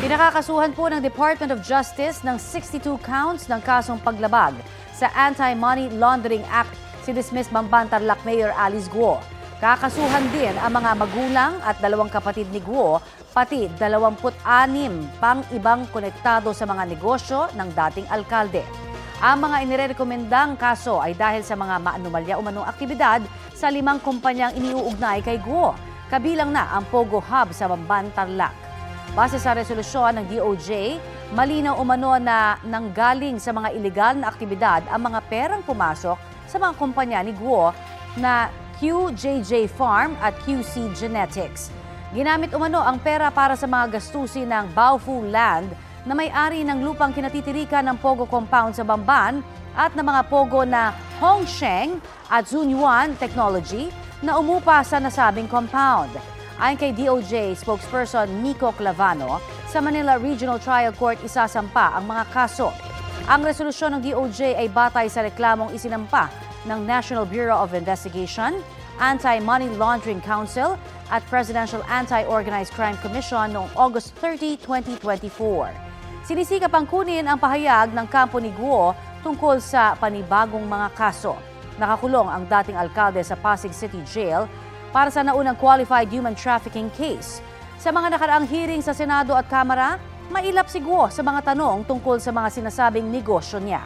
Pinakakasuhan po ng Department of Justice ng 62 counts ng kasong paglabag sa Anti-Money Laundering Act si dismissed Bamban-Tarlac Mayor Alice Guo. Kakasuhan din ang mga magulang at dalawang kapatid ni Guo, pati 26 pang ibang konektado sa mga negosyo ng dating alkalde. Ang mga inirekomendang kaso ay dahil sa mga maanumalya umanong aktibidad sa 5 kumpanyang iniuugnay kay Guo, kabilang na ang Pogo Hub sa Bamban-Tarlac. Base sa resolusyon ng DOJ, malinaw umano na nanggaling sa mga ilegal na aktibidad ang mga perang pumasok sa mga kumpanya ni Guo na QJJ Farm at QC Genetics. Ginamit umano ang pera para sa mga gastusin ng Baofu Land na may-ari ng lupang kinatitirikan ng Pogo Compound sa Bamban at ng mga Pogo na Hongsheng at Zunyuan Technology na umupa sa nasabing compound. Ayon kay DOJ spokesperson Nico Clavano, sa Manila Regional Trial Court isasampa ang mga kaso. Ang resolusyon ng DOJ ay batay sa reklamong isinampa ng National Bureau of Investigation, Anti-Money Laundering Council at Presidential Anti-Organized Crime Commission noong August 30, 2024. Sinisikap ang kunin ang pahayag ng kampo ni Guo tungkol sa panibagong mga kaso. Nakakulong ang dating alkalde sa Pasig City Jail para sa naunang qualified human trafficking case. Sa mga nakaraang hearing sa Senado at Kamara, mailap si Guo sa mga tanong tungkol sa mga sinasabing negosyo niya.